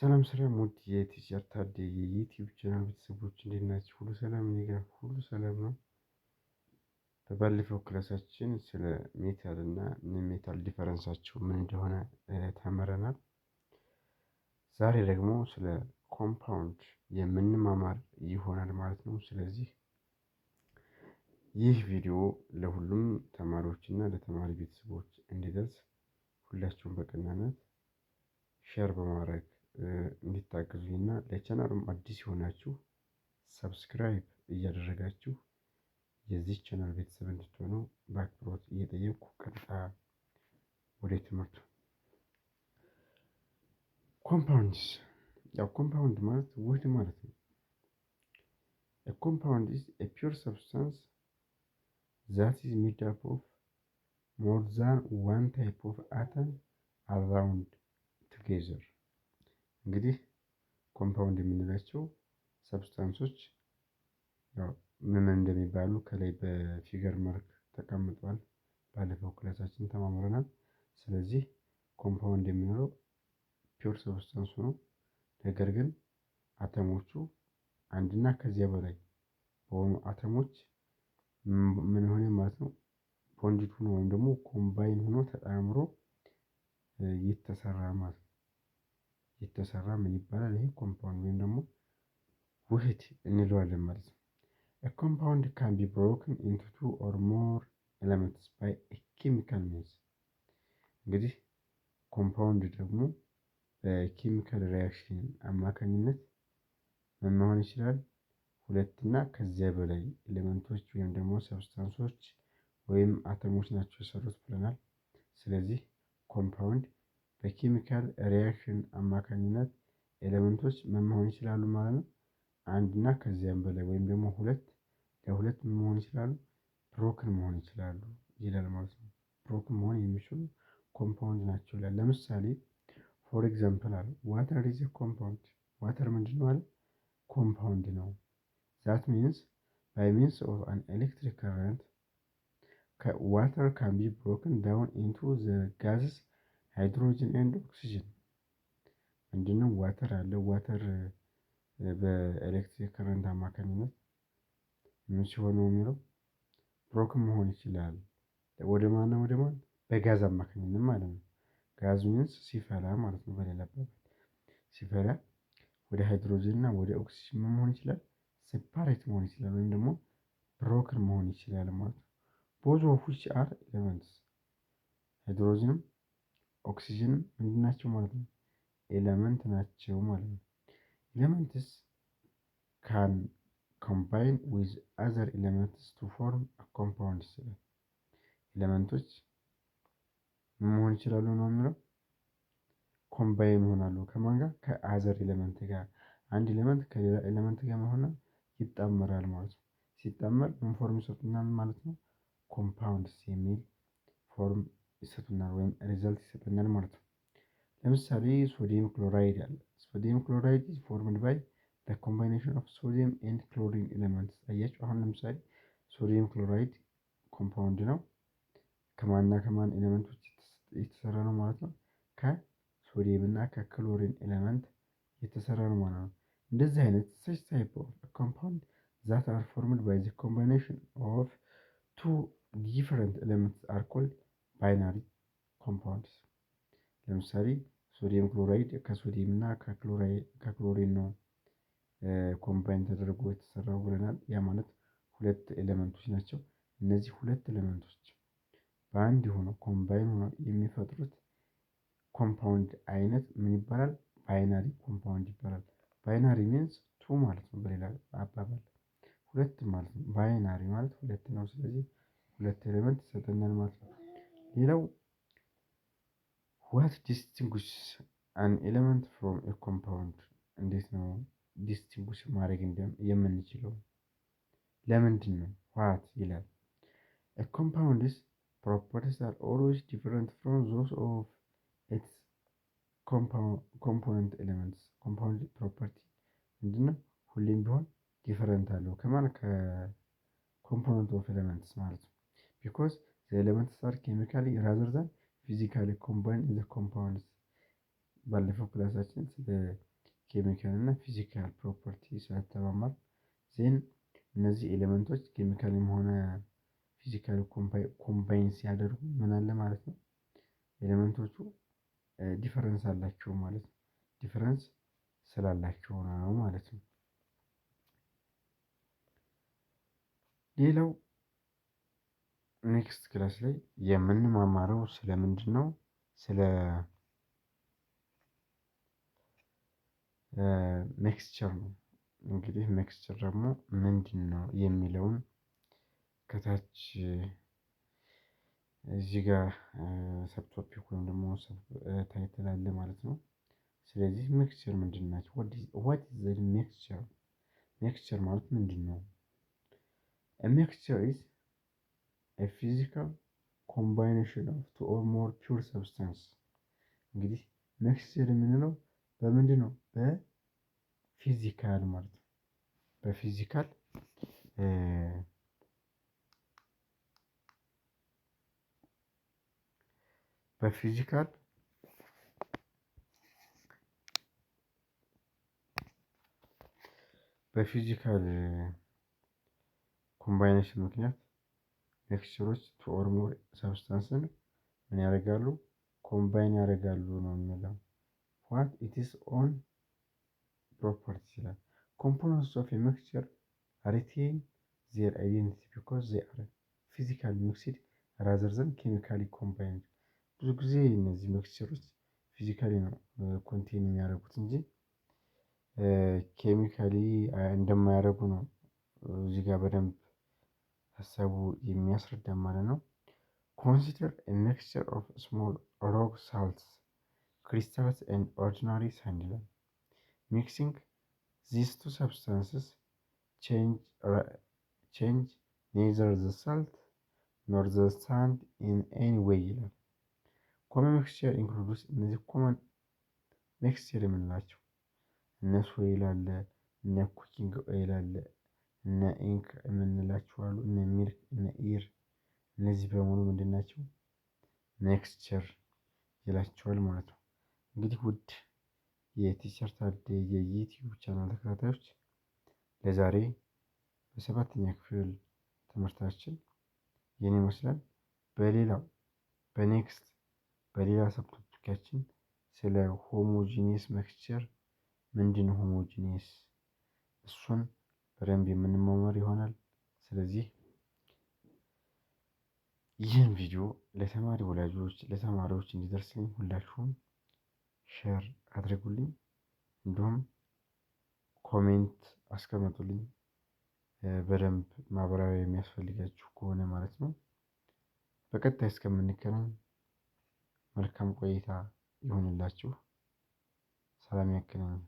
ሰላም ሰላም ውድ የቲቸር ታዴ የዩቲዩብ ቻናል ቤተሰቦች እንዴት ናችሁ? ሁሉ ሰላም? እኔ ጋር ሁሉ ሰላም ነው። በባለፈው ክላሳችን ስለ ሜታል እና ኖን ሜታል ዲፈረንሳቸው ምን እንደሆነ ተምረናል። ዛሬ ደግሞ ስለ ኮምፓውንድ የምንማማር ይሆናል ማለት ነው። ስለዚህ ይህ ቪዲዮ ለሁሉም ተማሪዎች እና ለተማሪ ቤተሰቦች እንዲደርስ ሁላችሁም በቅንነት ሼር በማድረግ እንዲታገዙኝና ለቻናሉም አዲስ የሆናችሁ ሰብስክራይብ እያደረጋችሁ የዚህ ቻናል ቤተሰብ እንድትሆኑ በአክብሮት እየጠየቅኩ ቀጥታ ወደ ትምህርቱ። ኮምፓውንድስ ያው ኮምፓውንድ ማለት ውህድ ማለት ነው። ኮምፓውንድ ኢዝ ኤ ፒውር ሰብስታንስ ዛት ኢዝ ሜድ አፕ ኦፍ ሞር ዛን ዋን ታይፕ ኦፍ አተም አራውንድ ቱጌዘር። እንግዲህ ኮምፓውንድ የምንላቸው ሰብስታንሶች ያው ምን እንደሚባሉ ከላይ በፊገር መልክ ተቀምጧል። ባለፈው ክላሳችን ተማምረናል። ስለዚህ ኮምፓውንድ የሚኖረው ፒውር ሰብስታንሱ ነው። ነገር ግን አተሞቹ አንድና ከዚያ በላይ በሆኑ አተሞች ምን ሆነ ማለት ነው ቦንድድ ሆኖ ወይም ደግሞ ኮምባይን ሆኖ ተጣምሮ የተሰራ ማለት ነው። የተሰራ ምን ይባላል? ይሄ ኮምፓውንድ ወይም ደግሞ ውህድ እንለዋለን ማለት ነው። A compound can be broken into two or more elements by a chemical means። እንግዲህ ኮምፓውንድ ደግሞ በኬሚካል ሪያክሽን አማካኝነት ምን መሆን ይችላል? ሁለትና ከዚያ በላይ ኤሌመንቶች ወይም ደግሞ ሰብስታንሶች ወይም አተሞች ናቸው የሰሩት ብለናል። ስለዚህ ኮምፓውንድ በኬሚካል ሪያክሽን አማካኝነት ኤሌመንቶች ምን መሆን ይችላሉ ማለት ነው። አንድ እና ከዚያም በላይ ወይም ደግሞ ለሁለት ምን መሆን ይችላሉ? ብሮክን መሆን ይችላሉ ይላል ማለት ነው። ብሮክን መሆን የሚችሉ ኮምፓውንድ ናቸው ይላል። ለምሳሌ ፎር ኤግዛምፕል አለ ዋተር ኢዝ ኮምፓውንድ። ዋተር ምንድን ነው አለ? ኮምፓውንድ ነው። ዛት ሚንስ ባይ ሚንስ ኦፍ አን ኤሌክትሪክ ከረንት ዋተር ካን ቢ ብሮክን ዳውን ኢንቱ ዘ ጋዝስ ሃይድሮጅን ኤንድ ኦክሲጅን። ምንድነው ዋተር አለ። ዋተር በኤሌክትሪክ ከረንት አማካኝነት ምን ሲሆን ነው የሚለው ብሮክን መሆን ይችላል። ወደ ማን ወደ ማን? በጋዝ አማካኝነት ማለት ነው። ጋዝ ሚንስ ሲፈላ ማለት ነው። በሌላ አባባል ሲፈላ ወደ ሃይድሮጅን እና ወደ ኦክሲጅን ምን መሆን ይችላል? ሴፓሬት መሆን ይችላል ወይም ደግሞ ብሮክን መሆን ይችላል ማለት ነው። ቦዝ ኦፍ ዊች አር ኤሌመንትስ። ሃይድሮጅንም ኦክሲጅንም ምንድን ናቸው ማለት ነው? ኤሌመንት ናቸው ማለት ነው። ኤሌመንትስ ካን ኮምባይን ዊዝ አዘር ኤሌመንትስ ቱ ፎርም ኮምፓውንድ ይችላል። ኤሌመንቶች ምን መሆን ይችላሉ ነው የሚለው ኮምባይን ይሆናሉ። ከማን ጋር? ከአዘር ኤሌመንት ጋር። አንድ ኤሌመንት ከሌላ ኤሌመንት ጋር መሆን ይጣመራል ማለት ነው። ሲጣመር ምን ፎርም ይሰጡናል ማለት ነው? ኮምፓውንድስ የሚል ፎርም ይሰጡናል ወይም ሪዛልት ይሰጡናል ማለት ነው። ለምሳሌ ሶዲየም ክሎራይድ አለ። ሶዲየም ክሎራይድ ኢዝ ፎርምድ ባይ the combination of sodium and chlorine elements። አያችሁ አሁን ለምሳሌ ሶዲየም ክሎራይድ ኮምፓውንድ ነው። ከማንና ከማን ኤሌመንቶች የተሰራ ነው ማለት ነው? ከሶዲየም እና ከክሎሪን ኤሌመንት የተሰራ ነው ማለት ነው። እንደዚህ አይነት such type of compound that are formed by the combination of two different elements are called binary compounds። ለምሳሌ ሶዲየም ክሎራይድ ከሶዲየም እና ከክሎሪን ነው ኮምባይን ተደርጎ የተሰራው ብለናል። ያ ማለት ሁለት ኤሌመንቶች ናቸው። እነዚህ ሁለት ኤሌመንቶች በአንድ ሆነው ኮምባይን ሆነው የሚፈጥሩት ኮምፓውንድ አይነት ምን ይባላል? ባይናሪ ኮምፓውንድ ይባላል። ባይናሪ ሚንስ ቱ ማለት ነው። በሌላ አባባል ሁለት ማለት ነው። ባይናሪ ማለት ሁለት ነው። ስለዚህ ሁለት ኤሌመንት ይሰጠናል ማለት ነው። ሌላው ዋት ዲስቲንጉሽስ አን ኤሌመንት ፍሮም ኤ ኮምፓውንድ። እንዴት ነው ዲስቲንጉሽ ማድረግ የምንችለው? ለምንድን ነው? ዋት ይላል። ኤ ኮምፓውንድስ ፕሮፐርቲስ አር ኦልዌይስ ዲፈረንት ፍሮም ዞስ ኦፍ ኢትስ ኮምፖነንት ኤሌመንትስ። ኮምፓውንድ ፕሮፐርቲ ምንድነው? ሁሌም ቢሆን ዲፈረንት አለው ከማን? ከኮምፖነንት ኦፍ ኤሌመንትስ ማለት ነው። ቢኮዝ ዘ ኤሌመንትስ አር ኬሚካሊ ራዘር ዛን ፊዚካሊ ኮምባይንድ ኢን ዘ ኮምፓውንድስ። ባለፈው ክላሳችን ስለ ኬሚካል እና ፊዚካል ፕሮፐርቲ ስለተማማር ዜን እነዚህ ኤሌመንቶች ኬሚካልም ሆነ ፊዚካል ኮምባይን ሲያደርጉ ምን አለ ማለት ነው? ኤሌመንቶቹ ዲፈረንስ አላቸው ማለት ነው። ዲፈረንስ ስላላቸው ነው ማለት ነው። ሌላው ኔክስት ክላስ ላይ የምንማማረው ስለምንድን ነው? ስለ ሜክስቸር ነው። እንግዲህ ሜክስቸር ደግሞ ምንድን ነው የሚለውን ከታች እዚህ ጋር ሰብቶፒክ ወይም ደግሞ ታይትል አለ ማለት ነው። ስለዚህ ሜክስቸር ምንድን ናቸው? ዋት ኢዝ ዘ ሜክስቸር? ሜክስቸር ማለት ምንድን ነው? ሜክስቸር ኢዝ ኤ ፊዚካል ኮምባይኔሽን ኦፍ ቱ ኦር ሞር ፒውር ሰብስታንስ። እንግዲህ ሜክስቸር የምንለው በምንድን ነው? በፊዚካል ማለት ነው። በፊዚካል በፊዚካል በፊዚካል ኮምባይኔሽን ምክንያት ሜክስቸሮች ቱ ኦር ሞር ሰብስታንስን ምን ያደርጋሉ? ኮምባይን ያደርጋሉ ነው የሚለው። ዋት ኢትስ ኦን ፕሮፐርቲ ይላል። ኮምፖነንትስ ኦፍ ኤ ሚክስቸር ሪቴን ዜር አይዴንቲቲ ቢኮዝ ዜ አር ፊዚካሊ ሚክስድ ራዘር ዘን ኬሚካሊ ኮምባይንድ። ብዙ ጊዜ እነዚህ ሚክስቸሮች ፊዚካሊ ነው ኮንቴን የሚያደርጉት እንጂ ኬሚካሊ እንደማያደርጉ ነው እዚህ ጋር በደንብ ሀሳቡ የሚያስረዳ ማለት ነው። ኮንሲደር ኤ ሚክስቸር ኦፍ ስሞል ሮክ ሳልትስ ክሪስታልስ ኤንድ ኦርዲናሪ ሳንድ ይላል። ሚክሲንግ ዚስ ቱ ሰብስታንስስ ቼንጅ ኔዘር ዘ ሳልት ኖር ዘ ሳንድ ኢን ኤኒ ዌይ ይላል። ኮመን ሚክስቸር ኢንክሉድስ እነዚህ ኮመን ሚክስቸር የምንላቸው እነ ሶይል አለ፣ እነ ኩኪንግ ኦይል አለ፣ እነ ኢንክ የምንላቸው አሉ፣ እነ ሚልክ፣ እነ ኢር። እነዚህ በሙሉ ምንድን ናቸው? ሜክስቸር ይላቸዋል ማለት ነው። እንግዲህ ውድ የቲቸር ታዴ የዩቲዩብ ቻናል ተከታታዮች ለዛሬ በሰባተኛ ክፍል ትምህርታችን ይህን ይመስላል። በሌላው በኔክስት በሌላ ሰብቶፒካችን ስለ ሆሞጂኒየስ ሚክስቸር ምንድን ነው ሆሞጂኒየስ እሱን በደንብ የምንማማር ይሆናል። ስለዚህ ይህን ቪዲዮ ለተማሪ ወላጆች ለተማሪዎች እንዲደርስልኝ ሁላችሁም ሼር አድርጉልኝ፣ እንዲሁም ኮሜንት አስቀምጡልኝ በደንብ ማብራሪያ የሚያስፈልጋችሁ ከሆነ ማለት ነው። በቀጣይ እስከምንገናኝ መልካም ቆይታ ይሁንላችሁ። ሰላም ያገናኘን።